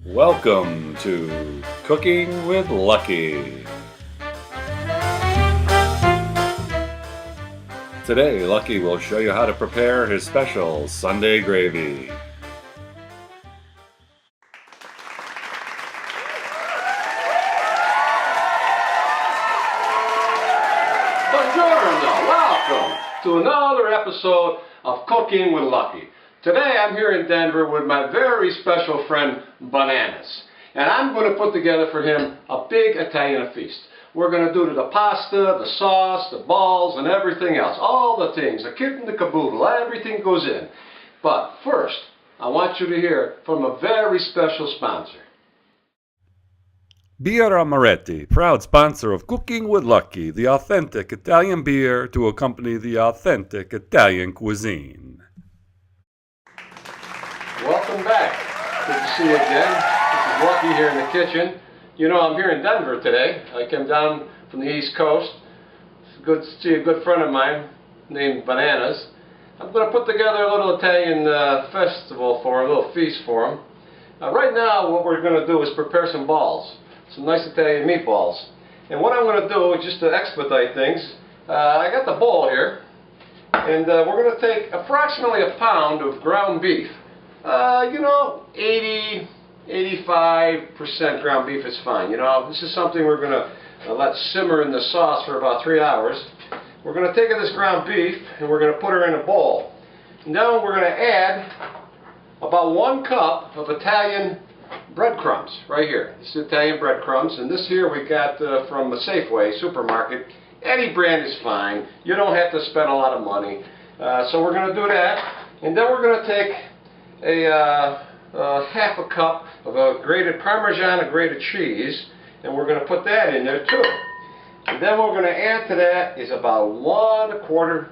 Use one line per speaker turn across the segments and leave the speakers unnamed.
Welcome to Cooking with Lucky. Today, Lucky will show you how to prepare his special Sunday gravy.
Buongiorno, welcome to another episode of Cooking with Lucky. Today I'm here in Denver with my very special friend Bananas, and I'm going to put together for him a big Italian feast. We're going to do the pasta, the sauce, the balls, and everything else. All the things, the kit and the caboodle, everything goes in. But first, I want you to hear from a very special sponsor.
Birra Moretti, proud sponsor of Cooking with Lucky, the authentic Italian beer to accompany the authentic Italian cuisine.
Welcome back. Good to see you again. This is Lucky here in the kitchen. You know, I'm here in Denver today. I came down from the East Coast. It's good to see a good friend of mine named Bananas. I'm going to put together a little Italian festival for him, a little feast for him. Right now, what we're going to do is prepare some balls, some nice Italian meatballs. And what I'm going to do, just to expedite things, I got the bowl here, and we're going to take approximately a pound of ground beef. 85% ground beef is fine. You know, this is something we're going to let simmer in the sauce for about 3 hours. We're going to take this ground beef and we're going to put her in a bowl. Now we're going to add about 1 cup of Italian breadcrumbs right here. This is Italian breadcrumbs, and this here we got from a Safeway supermarket. Any brand is fine. You don't have to spend a lot of money. So we're going to do that, and then we're going to take half a cup of a grated Parmesan and grated cheese, and we're going to put that in there too. And then what we're going to add to that is about 1/4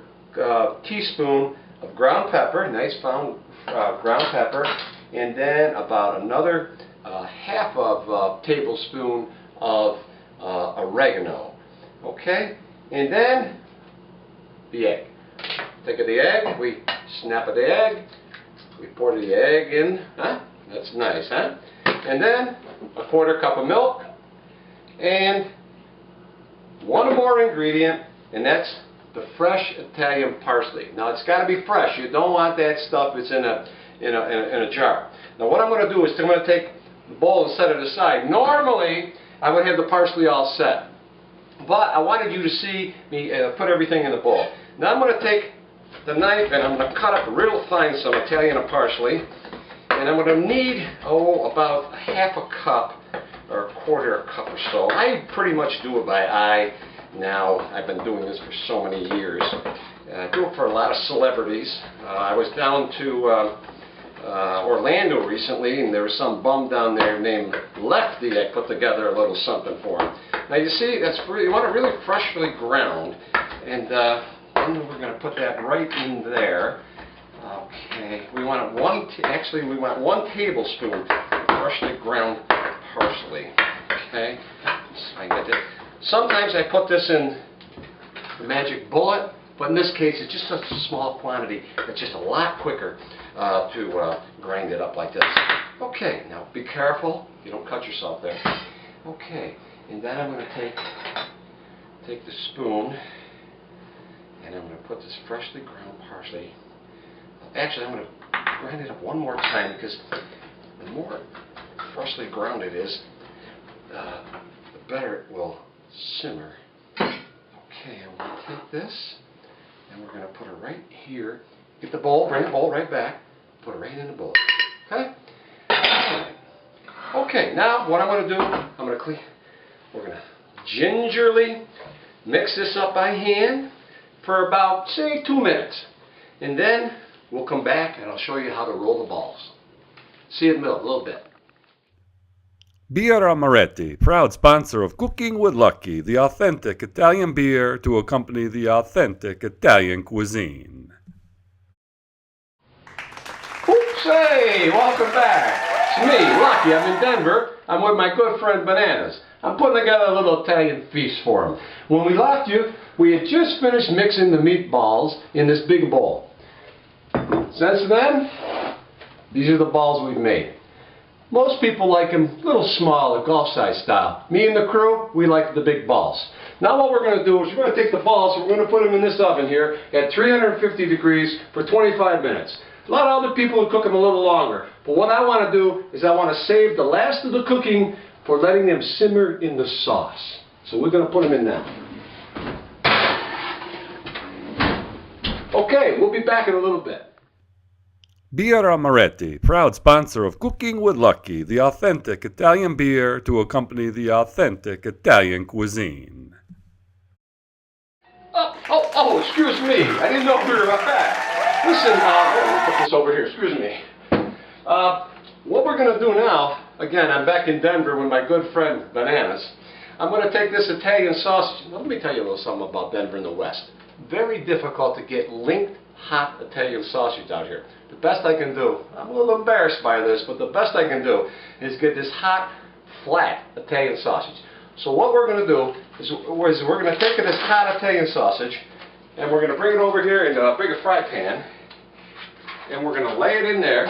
teaspoon of ground pepper, nice ground pepper, and then about another half of tablespoon of oregano. Okay, and then the egg. Take the egg, we snap the egg. We pour the egg in, huh? That's nice, huh? And then 1/4 cup of milk, and one more ingredient, and that's the fresh Italian parsley. Now it's got to be fresh. You don't want that stuff that's in a jar. Now what I'm going to do is I'm going to take the bowl and set it aside. Normally I would have the parsley all set, but I wanted you to see me put everything in the bowl. Now I'm going to take the knife and I'm going to cut up real fine some Italian parsley, and I'm going to need about half a cup or 1/4 cup or so. I pretty much do it by eye now. I've been doing this for so many years. I do it for a lot of celebrities. I was down to Orlando recently, and there was some bum down there named Lefty that put together a little something for him. Now you see, you want it really freshly ground, and then we're going to put that right in there. Okay, we want we want 1 tablespoon of freshly ground parsley. Okay, so I get it. Sometimes I put this in the Magic Bullet, but in this case it's just such a small quantity. It's just a lot quicker to grind it up like this. Okay, now be careful you don't cut yourself there. Okay, and then I'm going to take the spoon, and I'm going to put this freshly ground parsley. Actually, I'm going to grind it up one more time, because the more freshly ground it is, the better it will simmer. Okay, I'm going to take this, and we're going to put it right here. Get the bowl, bring the bowl right back, put it right in the bowl. Okay? Okay, now what I'm going to do, we're going to gingerly mix this up by hand for about, say, 2 minutes. And then we'll come back and I'll show you how to roll the balls. See it melt a little bit.
Birra Moretti, proud sponsor of Cooking with Lucky, the authentic Italian beer to accompany the authentic Italian cuisine.
Oops, hey, welcome back. It's me, Lucky. I'm in Denver. I'm with my good friend Bananas. I'm putting together a little Italian feast for him. When we left you, we had just finished mixing the meatballs in this big bowl. Since then, these are the balls we've made. Most people like them a little smaller, golf-size style. Me and the crew, we like the big balls. Now what we're going to do is we're going to take the balls and we're going to put them in this oven here at 350 degrees for 25 minutes. A lot of other people would cook them a little longer. But what I want to do is I want to save the last of the cooking for letting them simmer in the sauce. So we're going to put them in now. Okay, we'll be back in a little bit.
Birra Moretti, proud sponsor of Cooking with Lucky, the authentic Italian beer to accompany the authentic Italian cuisine.
Oh, excuse me. I didn't know we were back. Listen, we'll put this over here. Excuse me. What we're going to do now, again, I'm back in Denver with my good friend Bananas. I'm going to take this Italian sausage. Let me tell you a little something about Denver in the West. Very difficult to get linked hot Italian sausage out here. The best I can do, I'm a little embarrassed by this, but the best I can do is get this hot, flat Italian sausage. So what we're going to do is we're going to take this hot Italian sausage and we're going to bring it over here in a bigger fry pan and we're going to lay it in there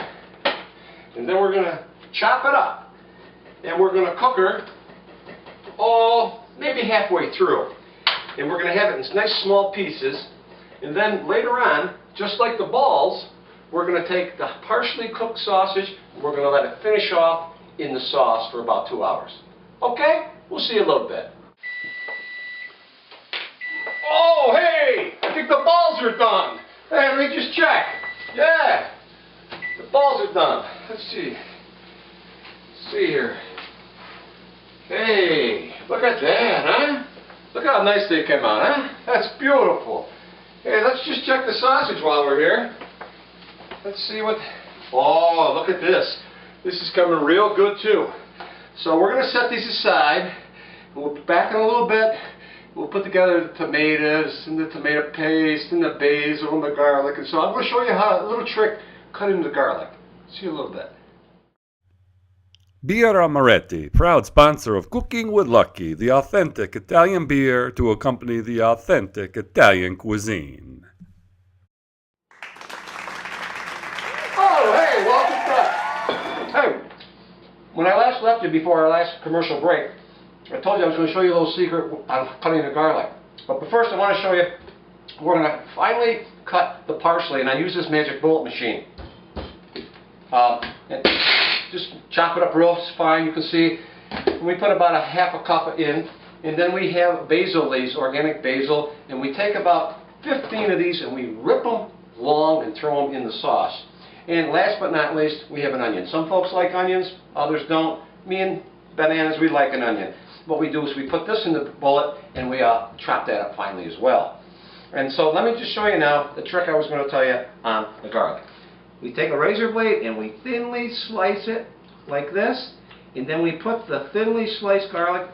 and then we're going to chop it up and we're going to cook her maybe halfway through. And we're going to have it in nice small pieces. And then later on, just like the balls, we're going to take the partially cooked sausage and we're going to let it finish off in the sauce for about 2 hours. Okay? We'll see you in a little bit. Oh, hey! I think the balls are done. Hey, let me just check. Yeah, the balls are done. Let's see. Let's see here. Hey, look at that, huh? Look how nice they came out, huh? That's beautiful. Hey, let's just check the sausage while we're here. Let's see what... Oh, look at this. This is coming real good, too. So we're going to set these aside. We'll be back in a little bit. We'll put together the tomatoes and the tomato paste and the basil and the garlic. And so I'm going to show you how a little trick cutting the garlic. See you in a little bit.
Birra Moretti, proud sponsor of Cooking with Lucky, the authentic Italian beer to accompany the authentic Italian cuisine.
Oh, hey, welcome back. Hey, when I last left you before our last commercial break, I told you I was going to show you a little secret on cutting the garlic. But first I want to show you, we're going to finally cut the parsley, and I use this magic bullet machine. And just chop it up real fine, you can see. We put about a half a cup in, and then we have basil leaves, organic basil, and we take about 15 of these and we rip them long and throw them in the sauce. And last but not least, we have an onion. Some folks like onions, others don't. Me and Bananas, we like an onion. What we do is we put this in the bullet and we chop that up finely as well. And so let me just show you now the trick I was going to tell you on the garlic. We take a razor blade and we thinly slice it like this, and then we put the thinly sliced garlic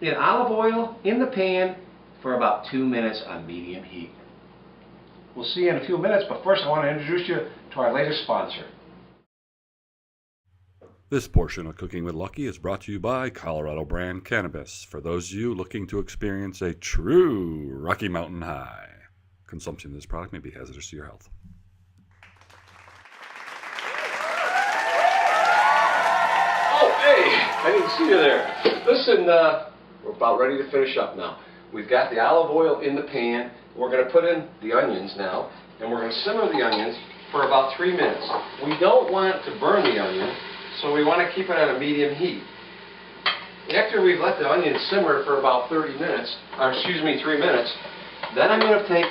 in olive oil in the pan for about 2 minutes on medium heat. We'll see you in a few minutes, but first I want to introduce you to our latest sponsor.
This portion of Cooking with Lucky is brought to you by Colorado Brand Cannabis, for those of you looking to experience a true Rocky Mountain high. Consumption of this product may be hazardous to your health.
Oh, hey, I didn't see you there. Listen, we're about ready to finish up now. We've got the olive oil in the pan. We're going to put in the onions now, and we're going to simmer the onions for about 3 minutes. We don't want to burn the onion, so we want to keep it at a medium heat. After we've let the onions simmer for about 3 minutes, then I'm going to take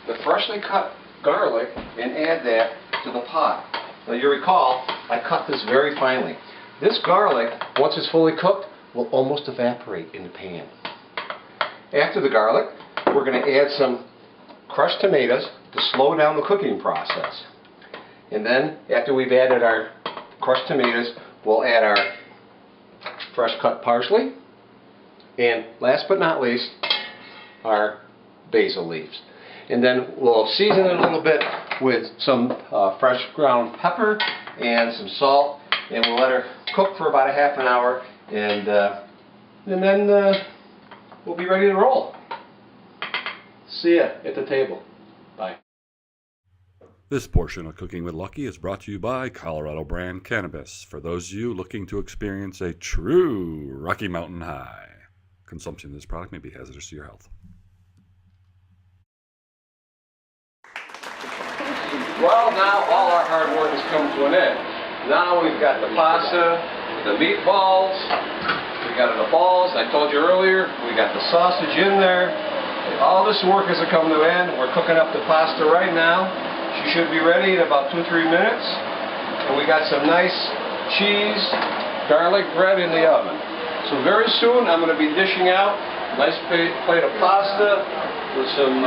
the freshly cut garlic and add that to the pot. Now you recall, I cut this very finely. This garlic, once it's fully cooked, will almost evaporate in the pan. After the garlic, we're going to add some crushed tomatoes to slow down the cooking process. And then, after we've added our crushed tomatoes, we'll add our fresh cut parsley, and last but not least, our basil leaves. And then we'll season it a little bit with some fresh ground pepper and some salt, and we'll let her cook for about a half an hour, and then we'll be ready to roll. See ya at the table. Bye.
This portion of Cooking with Lucky is brought to you by Colorado Brand Cannabis, for those of you looking to experience a true Rocky Mountain high. Consumption of this product may be hazardous to your health.
Well, now all our hard work has come to an end. Now we've got the pasta, the meatballs, we got the balls, I told you earlier, we got the sausage in there. All this work has come to an end. We're cooking up the pasta right now. She should be ready in about 2-3 minutes. And we got some nice cheese, garlic bread in the oven. So very soon I'm going to be dishing out a nice plate of pasta with some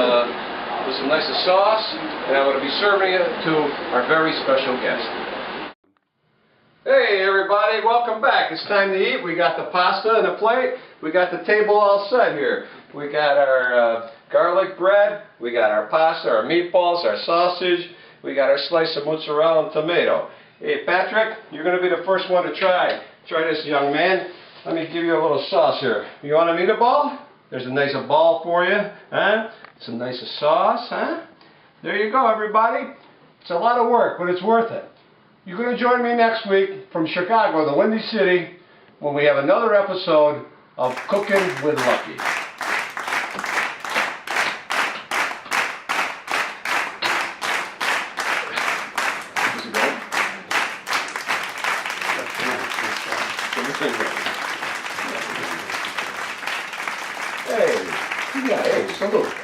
nice sauce, and I'm going to be serving it to our very special guest. Hey everybody, welcome back. It's time to eat. We got the pasta in a plate. We got the table all set here. We got our garlic bread, we got our pasta, our meatballs, our sausage, we got our slice of mozzarella and tomato. Hey Patrick, you're going to be the first one to try this, young man. Let me give you a little sauce here. You want a meatball? There's a nice ball for you, huh? Some nice sauce, huh? There you go, everybody. It's a lot of work, but it's worth it. You're going to join me next week from Chicago, the Windy City, when we have another episode of Cooking with Lucky. Hey, yeah, hey, salute.